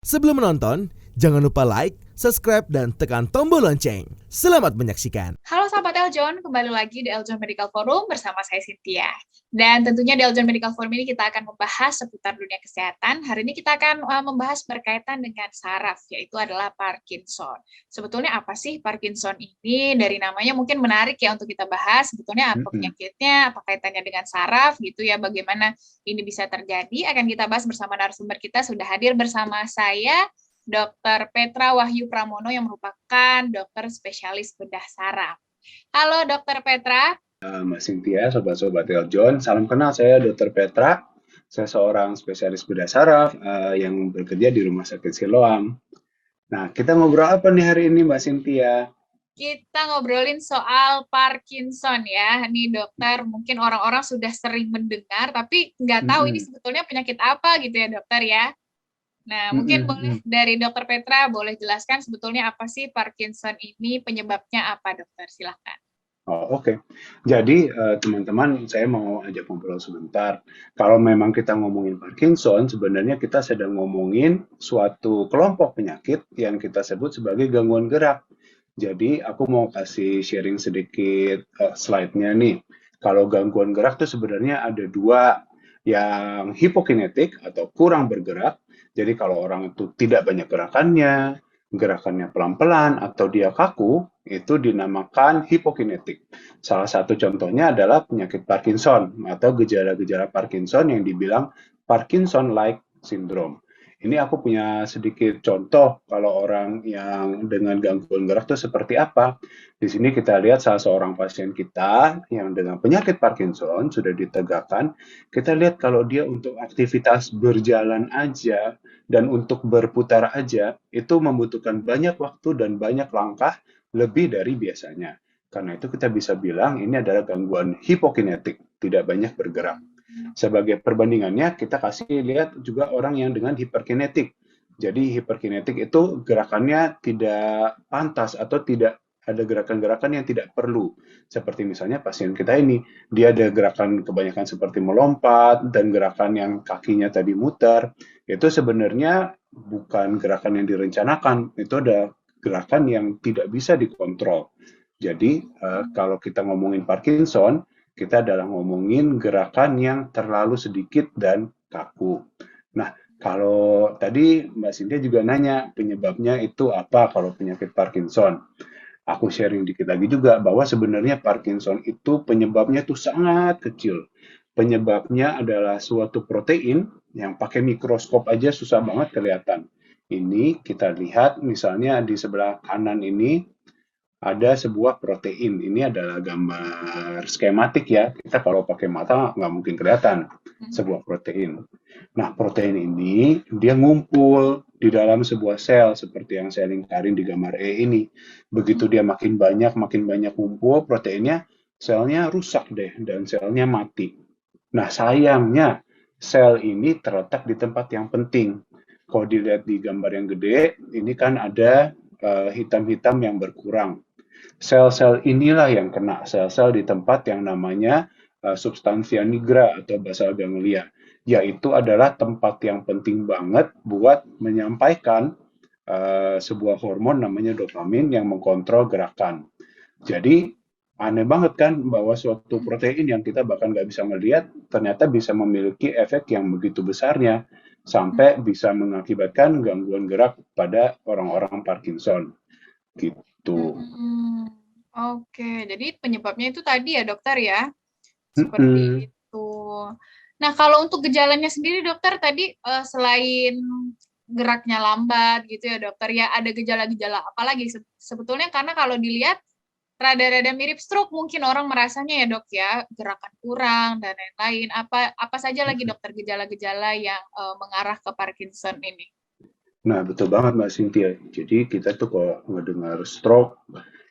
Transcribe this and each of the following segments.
Sebelum menonton, jangan lupa like, subscribe, dan tekan tombol lonceng. Selamat menyaksikan. Halo sahabat Eljon, kembali lagi di Eljon Medical Forum bersama saya Cynthia. Dan tentunya di Eljon Medical Forum ini kita akan membahas seputar dunia kesehatan. Hari ini kita akan membahas berkaitan dengan saraf, yaitu adalah Parkinson. Sebetulnya apa sih Parkinson ini? Dari namanya mungkin menarik ya untuk kita bahas. Sebetulnya apa penyakitnya, apa kaitannya dengan saraf gitu ya, bagaimana ini bisa terjadi. Akan kita bahas bersama narasumber kita, sudah hadir bersama saya, Dr. Petra Wahyu Pramono yang merupakan dokter spesialis bedah saraf. Halo Dr. Petra. Mbak Cynthia, sobat-sobat Eljon, salam kenal, saya Dr. Petra. Saya seorang spesialis bedah saraf yang bekerja di Rumah Sakit Siloam. Nah, kita ngobrol apa nih hari ini, Mbak Cynthia? Kita ngobrolin soal Parkinson ya. Nih dokter, mungkin orang-orang sudah sering mendengar, tapi nggak tahu ini sebetulnya penyakit apa gitu ya dokter ya. Nah, mungkin boleh dari Dr. Petra, boleh jelaskan sebetulnya apa sih Parkinson ini, penyebabnya apa dokter? Silahkan. Oh, oke. Jadi, teman-teman, saya mau ajak ngobrol sebentar. Kalau memang kita ngomongin Parkinson, sebenarnya kita sedang ngomongin suatu kelompok penyakit yang kita sebut sebagai gangguan gerak. Jadi, aku mau kasih sharing sedikit slide-nya nih. Kalau gangguan gerak itu sebenarnya ada dua, yang hipokinetik atau kurang bergerak. Jadi kalau orang itu tidak banyak gerakannya pelan-pelan atau dia kaku, itu dinamakan hipokinetik. Salah satu contohnya adalah penyakit Parkinson atau gejala-gejala Parkinson yang dibilang Parkinson-like syndrome. Ini aku punya sedikit contoh kalau orang yang dengan gangguan gerak itu seperti apa. Di sini kita lihat salah seorang pasien kita yang dengan penyakit Parkinson sudah ditegakkan. Kita lihat kalau dia untuk aktivitas berjalan aja dan untuk berputar aja itu membutuhkan banyak waktu dan banyak langkah lebih dari biasanya. Karena itu kita bisa bilang ini adalah gangguan hipokinetik, tidak banyak bergerak. Sebagai perbandingannya, kita kasih lihat juga orang yang dengan hiperkinetik. Jadi hiperkinetik itu gerakannya tidak pantas atau tidak ada gerakan-gerakan yang tidak perlu. Seperti misalnya pasien kita ini, dia ada gerakan kebanyakan seperti melompat dan gerakan yang kakinya tadi muter. Itu sebenarnya bukan gerakan yang direncanakan, itu ada gerakan yang tidak bisa dikontrol. Jadi kalau kita ngomongin Parkinson, kita adalah ngomongin gerakan yang terlalu sedikit dan kaku. Nah, kalau tadi Mbak Cynthia juga nanya penyebabnya itu apa kalau penyakit Parkinson. Aku sharing dikit lagi juga bahwa sebenarnya Parkinson itu penyebabnya itu sangat kecil. Penyebabnya adalah suatu protein yang pakai mikroskop aja susah banget kelihatan. Ini kita lihat misalnya di sebelah kanan ini ada sebuah protein. Ini adalah gambar skematik ya. Kita kalau pakai mata nggak mungkin kelihatan sebuah protein. Nah, protein ini dia ngumpul di dalam sebuah sel seperti yang saya lingkarin di gambar E ini. Begitu dia makin banyak ngumpul proteinnya, selnya rusak deh dan selnya mati. Nah, sayangnya sel ini terletak di tempat yang penting. Kalau dilihat di gambar yang gede, ini kan ada hitam-hitam yang berkurang. Sel-sel inilah yang kena, sel-sel di tempat yang namanya substansia nigra atau basal ganglia, yaitu adalah tempat yang penting banget buat menyampaikan sebuah hormon namanya dopamin yang mengkontrol gerakan. Jadi aneh banget kan bahwa suatu protein yang kita bahkan nggak bisa melihat ternyata bisa memiliki efek yang begitu besarnya sampai bisa mengakibatkan gangguan gerak pada orang-orang Parkinson gitu. Oke, jadi penyebabnya itu tadi ya dokter ya, Mm-mm. seperti itu. Nah, kalau untuk gejalanya sendiri dokter tadi selain geraknya lambat gitu ya dokter ya, ada gejala-gejala apa lagi sebetulnya? Karena kalau dilihat rada-rada mirip stroke mungkin orang merasanya ya dok ya, gerakan kurang dan lain-lain. Apa saja lagi dokter gejala-gejala yang mengarah ke Parkinson ini? Nah, betul banget Mbak Cynthia. Jadi kita tuh kalau ngedengar stroke,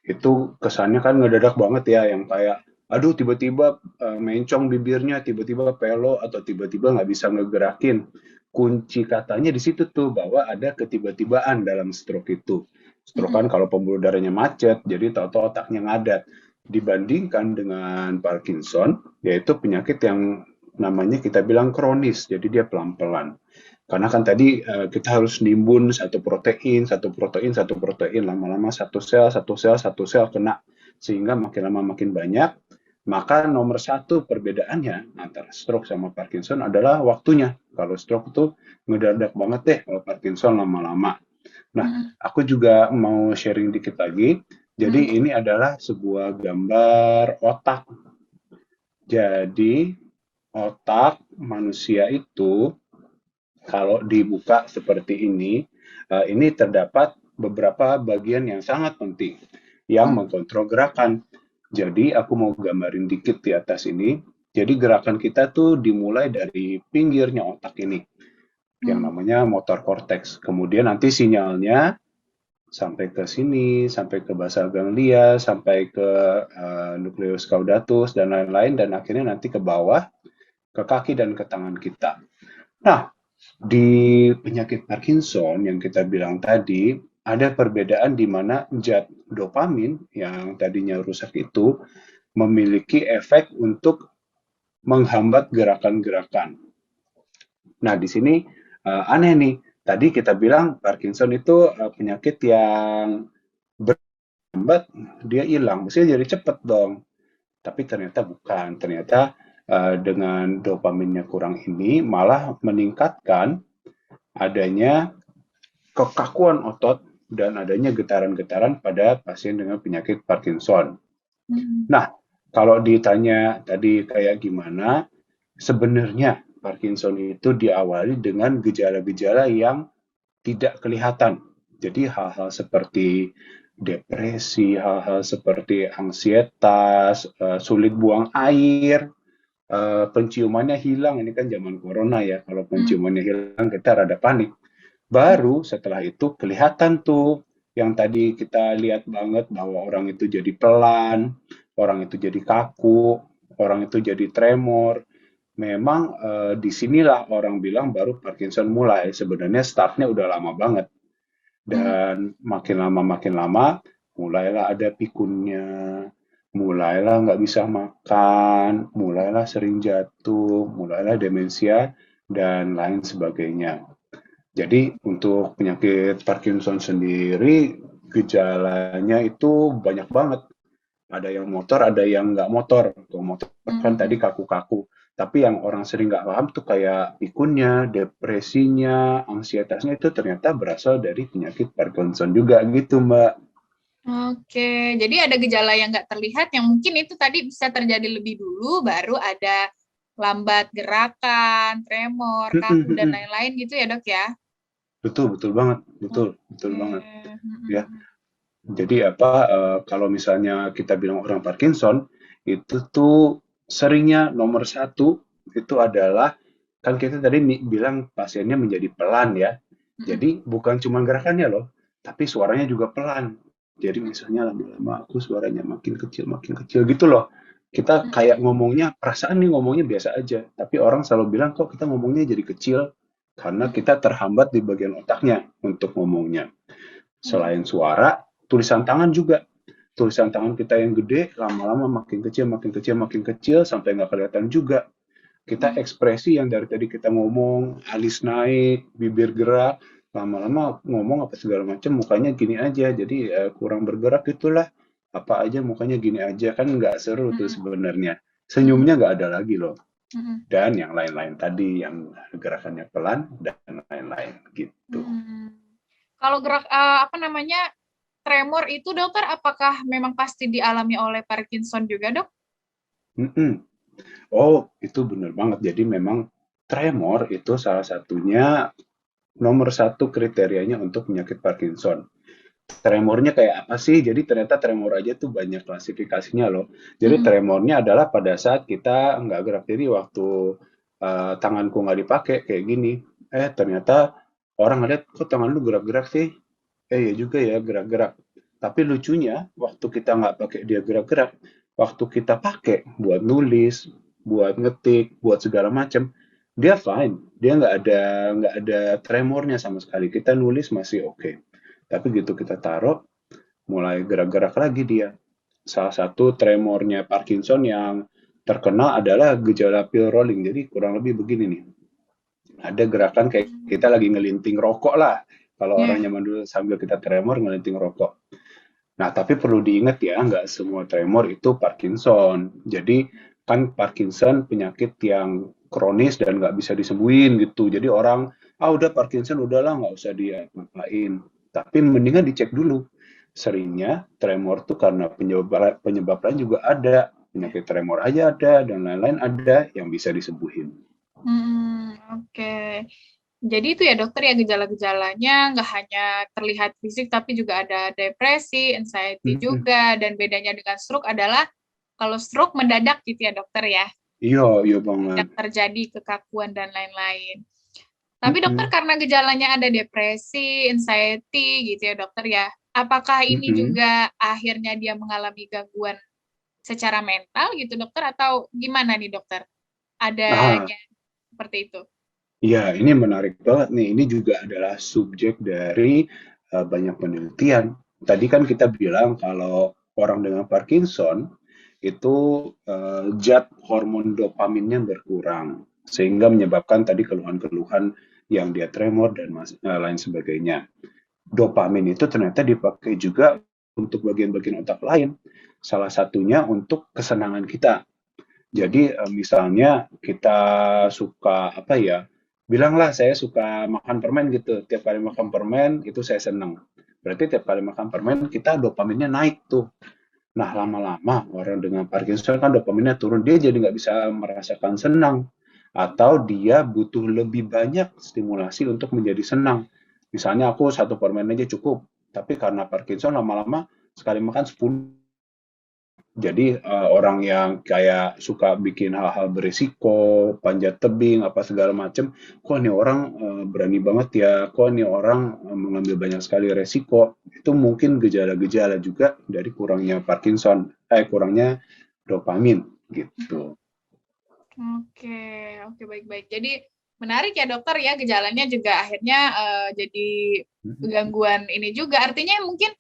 itu kesannya kan ngedadak banget ya, yang kayak, aduh tiba-tiba mencong bibirnya, tiba-tiba pelo, atau tiba-tiba nggak bisa ngegerakin. Kunci katanya di situ tuh, bahwa ada ketiba-tibaan dalam stroke itu. Stroke kan kalau pembuluh darahnya macet, jadi tahu-tahu otaknya ngadat. Dibandingkan dengan Parkinson, yaitu penyakit yang namanya kita bilang kronis, jadi dia pelan-pelan. Karena kan tadi kita harus nimbun satu protein, satu protein, satu protein, lama-lama satu sel, satu sel, satu sel kena, sehingga makin lama makin banyak. Maka nomor satu perbedaannya antara stroke sama Parkinson adalah waktunya. Kalau stroke itu ngedadak banget deh, kalau Parkinson lama-lama. Nah, aku juga mau sharing dikit lagi. Jadi ini adalah sebuah gambar otak. Jadi otak manusia itu kalau dibuka seperti ini terdapat beberapa bagian yang sangat penting yang mengkontrol gerakan. Jadi aku mau gambarin dikit di atas ini. Jadi gerakan kita tuh dimulai dari pinggirnya otak ini, yang namanya motor cortex. Kemudian nanti sinyalnya sampai ke sini, sampai ke basal ganglia, sampai ke nucleus caudatus, dan lain-lain, dan akhirnya nanti ke bawah, ke kaki dan ke tangan kita. Nah, di penyakit Parkinson yang kita bilang tadi, ada perbedaan di mana zat dopamin yang tadinya rusak itu memiliki efek untuk menghambat gerakan-gerakan. Nah, di sini aneh nih. Tadi kita bilang Parkinson itu penyakit yang berhambat, dia hilang. Mestinya jadi cepet dong. Tapi ternyata bukan. Ternyata dengan dopaminnya kurang ini malah meningkatkan adanya kekakuan otot dan adanya getaran-getaran pada pasien dengan penyakit Parkinson. Nah, kalau ditanya tadi kayak gimana, sebenarnya Parkinson itu diawali dengan gejala-gejala yang tidak kelihatan. Jadi hal-hal seperti depresi, hal-hal seperti ansietas, sulit buang air, penciumannya hilang. Ini kan zaman corona ya, kalau penciumannya hilang kita rada panik. Baru setelah itu kelihatan tuh yang tadi kita lihat banget bahwa orang itu jadi pelan, orang itu jadi kaku, orang itu jadi tremor. Memang disinilah orang bilang baru Parkinson mulai. Sebenarnya startnya udah lama banget. Dan makin lama mulailah ada pikunnya, mulailah nggak bisa makan, mulailah sering jatuh, mulailah demensia, dan lain sebagainya. Jadi untuk penyakit Parkinson sendiri, gejalanya itu banyak banget. Ada yang motor, ada yang nggak motor. Kalau motor kan tadi kaku-kaku. Tapi yang orang sering nggak paham tuh kayak pikunnya, depresinya, ansietasnya itu ternyata berasal dari penyakit Parkinson juga gitu, Mbak. Oke, jadi ada gejala yang nggak terlihat yang mungkin itu tadi bisa terjadi lebih dulu, baru ada lambat gerakan, tremor, kaku, dan lain-lain gitu ya, Dok ya? Betul banget, betul banget. Ya, Hmm. jadi kalau misalnya kita bilang orang Parkinson, itu tuh seringnya nomor satu itu adalah, kan kita tadi bilang pasiennya menjadi pelan ya. Jadi bukan cuma gerakannya loh, tapi suaranya juga pelan. Jadi misalnya lama-lama aku suaranya makin kecil gitu loh. Kita kayak ngomongnya, perasaan nih ngomongnya biasa aja, tapi orang selalu bilang kok kita ngomongnya jadi kecil, karena kita terhambat di bagian otaknya untuk ngomongnya. Selain suara, tulisan tangan juga. Tulisan tangan kita yang gede, lama-lama makin kecil, sampai nggak kelihatan juga. Kita ekspresi yang dari tadi kita ngomong, alis naik, bibir gerak, lama-lama ngomong apa segala macam, mukanya gini aja. Jadi kurang bergerak itulah. Apa aja mukanya gini aja, kan nggak seru tuh sebenarnya. Senyumnya nggak ada lagi loh. Dan yang lain-lain tadi, yang gerakannya pelan, dan lain-lain gitu. Kalau tremor itu, dokter, apakah memang pasti dialami oleh Parkinson juga, dok? Oh, itu benar banget. Jadi memang tremor itu salah satunya, nomor satu kriterianya untuk penyakit Parkinson. Tremornya kayak apa sih? Jadi ternyata tremor aja tuh banyak klasifikasinya loh. Jadi tremornya adalah pada saat kita nggak gerak. Jadi waktu tanganku nggak dipakai kayak gini, ternyata orang ngeliat kok tangan lu gerak-gerak sih? Ya juga ya gerak-gerak. Tapi lucunya waktu kita nggak pakai dia gerak-gerak, waktu kita pakai buat nulis, buat ngetik, buat segala macam, dia fine. Dia nggak ada tremornya sama sekali. Kita nulis masih oke. Tapi gitu kita taruh, mulai gerak-gerak lagi dia. Salah satu tremornya Parkinson yang terkenal adalah gejala pill rolling. Jadi kurang lebih begini nih, ada gerakan kayak kita lagi ngelinting rokok lah. Kalau orang Ya. zaman dulu sambil kita tremor ngelinting rokok. Nah, tapi perlu diingat ya, nggak semua tremor itu Parkinson. Jadi kan Parkinson penyakit yang kronis dan nggak bisa disembuhin gitu. Jadi orang, ah udah Parkinson, udahlah nggak usah diapain. Tapi mendingan dicek dulu. Seringnya tremor tuh karena penyebab lain juga ada. Penyakit tremor aja ada, dan lain-lain ada yang bisa disembuhin. Oke. Jadi itu ya dokter ya gejala-gejalanya nggak hanya terlihat fisik tapi juga ada depresi, anxiety Mm-mm. juga, dan bedanya dengan stroke adalah kalau stroke mendadak gitu ya dokter ya, Iya, iya banget. mendadak terjadi kekakuan dan lain-lain. Tapi dokter Mm-mm. karena gejalanya ada depresi, anxiety gitu ya dokter ya, apakah ini Mm-mm. juga akhirnya dia mengalami gangguan secara mental gitu dokter atau gimana nih dokter? Nah, Adanya seperti itu. ya, ini menarik banget nih. Ini juga adalah subjek dari banyak penelitian. Tadi kan kita bilang kalau orang dengan Parkinson itu zat hormon dopaminnya berkurang, sehingga menyebabkan tadi keluhan-keluhan yang dia tremor dan lain sebagainya. Dopamin itu ternyata dipakai juga untuk bagian-bagian otak lain. Salah satunya untuk kesenangan kita. Jadi misalnya kita suka apa ya, bilanglah saya suka makan permen gitu. Tiap kali makan permen itu saya senang. Berarti tiap kali makan permen kita dopaminnya naik tuh. Nah lama-lama orang dengan Parkinson kan dopaminnya turun, dia jadi nggak bisa merasakan senang. Atau dia butuh lebih banyak stimulasi untuk menjadi senang. Misalnya aku satu permen aja cukup, tapi karena Parkinson lama-lama sekali makan 10. Jadi orang yang kayak suka bikin hal-hal berisiko, panjat tebing, apa segala macam, kok nih orang berani banget ya, kok nih orang mengambil banyak sekali resiko, itu mungkin gejala-gejala juga dari kurangnya Parkinson, kurangnya dopamin gitu. Oke, oke baik-baik. Jadi menarik ya dokter ya gejalanya juga akhirnya jadi gangguan ini juga. Artinya mungkin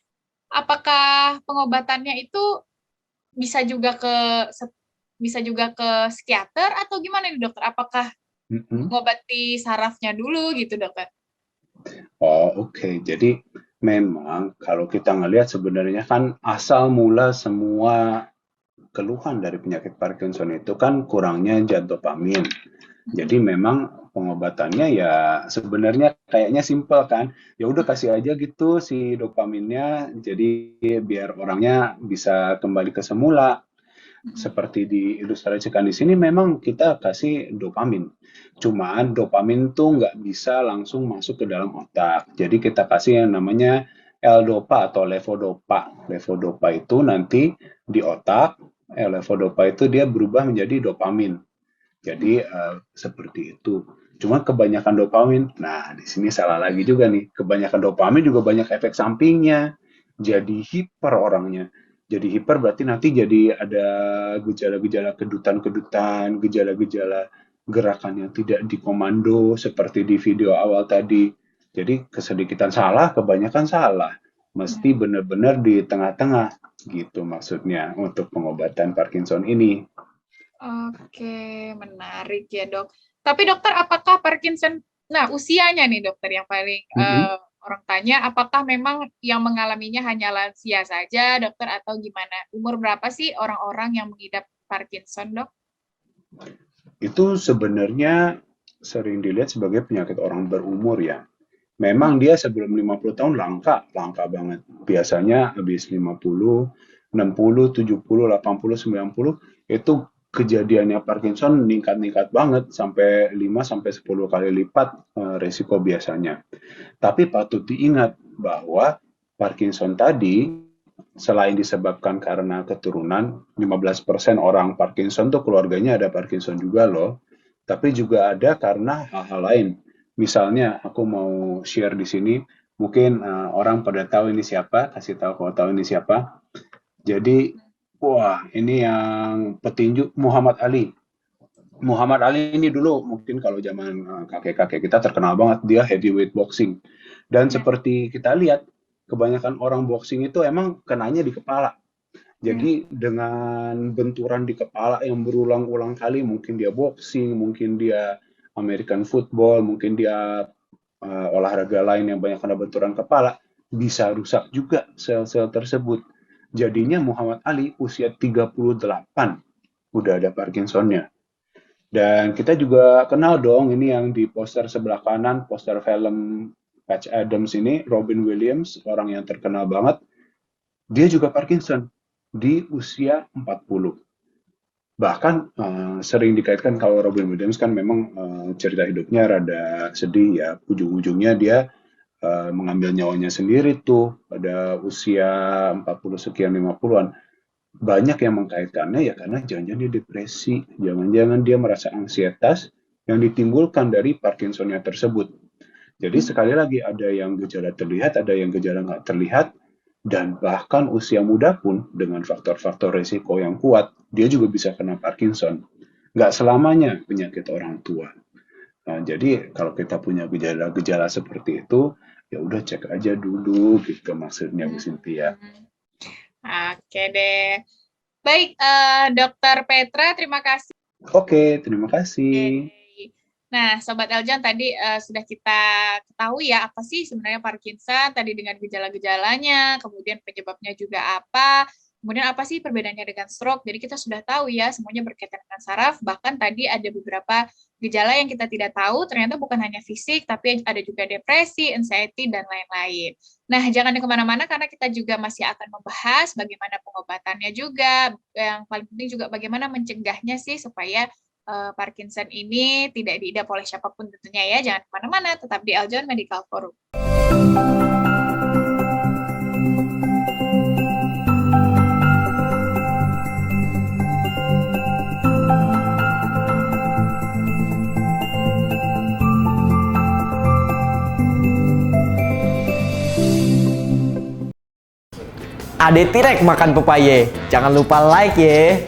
apakah pengobatannya itu bisa juga ke bisa juga ke psikiater atau gimana nih dokter? Apakah Mm-mm. mengobati sarafnya dulu gitu dokter? Oh, oke. Jadi memang kalau kita ngelihat sebenarnya kan asal mula semua keluhan dari penyakit Parkinson itu kan kurangnya zat dopamin. Jadi memang pengobatannya ya sebenarnya kayaknya simpel kan. Ya udah kasih aja gitu si dopaminnya, jadi biar orangnya bisa kembali ke semula. Seperti diilustrasikan di sini memang kita kasih dopamin. Cuman dopamin tuh nggak bisa langsung masuk ke dalam otak. Jadi kita kasih yang namanya L-dopa atau levodopa. Levodopa itu nanti di otak, levodopa itu dia berubah menjadi dopamin. Jadi seperti itu. Cuma kebanyakan dopamin, nah di sini salah lagi juga nih. Kebanyakan dopamin juga banyak efek sampingnya. Jadi hiper orangnya. Jadi hiper berarti nanti jadi ada gejala-gejala kedutan-kedutan, gejala-gejala gerakan yang tidak dikomando seperti di video awal tadi. Jadi kesedikitan salah, kebanyakan salah. Mesti benar-benar di tengah-tengah gitu maksudnya untuk pengobatan Parkinson ini. Oke, menarik ya dok. Tapi dokter, apakah Parkinson, nah usianya nih dokter yang paling Mm-mm. orang tanya, apakah memang yang mengalaminya hanya lansia saja dokter atau gimana? Umur berapa sih orang-orang yang mengidap Parkinson dok? Itu sebenarnya sering dilihat sebagai penyakit orang berumur ya. Memang dia sebelum 50 tahun langka, langka banget. Biasanya habis 50, 60, 70, 80, 90 itu kejadiannya Parkinson meningkat-ningkat banget sampai 5 sampai 10 kali lipat resiko biasanya. Tapi patut diingat bahwa Parkinson tadi selain disebabkan karena keturunan, 15% orang Parkinson tuh keluarganya ada Parkinson juga loh. Tapi juga ada karena hal-hal lain. Misalnya aku mau share di sini, mungkin orang pada tahu ini siapa, kasih tahu kalau tahu ini siapa. Jadi, wah ini yang petinju Muhammad Ali. Muhammad Ali ini dulu mungkin kalau zaman kakek-kakek kita terkenal banget, dia heavyweight boxing. Dan Ya. seperti kita lihat, kebanyakan orang boxing itu emang kenanya di kepala. Jadi dengan benturan di kepala yang berulang-ulang kali, mungkin dia boxing, mungkin dia American football, mungkin dia olahraga lain yang banyak kena benturan kepala, bisa rusak juga sel-sel tersebut. Jadinya Muhammad Ali usia 38 udah ada Parkinsonnya. Dan kita juga kenal dong, ini yang di poster sebelah kanan, poster film Patch Adams ini, Robin Williams, orang yang terkenal banget, dia juga Parkinson di usia 40. Bahkan sering dikaitkan kalau Robin Williams kan memang cerita hidupnya rada sedih ya, ujung-ujungnya dia mengambil nyawanya sendiri tuh pada usia 40 sekian 50-an. Banyak yang mengkaitkannya ya karena jangan-jangan dia depresi, jangan-jangan dia merasa ansietas yang ditimbulkan dari Parkinsonnya tersebut. Jadi sekali lagi ada yang gejala terlihat, ada yang gejala nggak terlihat, dan bahkan usia muda pun dengan faktor-faktor risiko yang kuat, dia juga bisa kena Parkinson. Nggak selamanya penyakit orang tua. Nah, jadi kalau kita punya gejala-gejala seperti itu, ya udah cek aja dulu gitu maksudnya Bu Cynthia. Oke deh. Baik, Dokter Petra, terima kasih. Oke, terima kasih. Nah, Sobat Eljan, tadi sudah kita ketahui ya, apa sih sebenarnya Parkinson, tadi dengan gejala-gejalanya, kemudian penyebabnya juga apa, kemudian apa sih perbedaannya dengan stroke. Jadi kita sudah tahu ya, semuanya berkaitan dengan saraf, bahkan tadi ada beberapa gejala yang kita tidak tahu, ternyata bukan hanya fisik, tapi ada juga depresi, anxiety, dan lain-lain. Nah, jangan kemana-mana karena kita juga masih akan membahas bagaimana pengobatannya juga, yang paling penting juga bagaimana mencegahnya sih supaya Parkinson ini tidak diidap oleh siapapun tentunya ya. Jangan kemana-mana, tetap di Eljon Medical Forum. Ade Tirek makan pepaya. Jangan lupa like ya.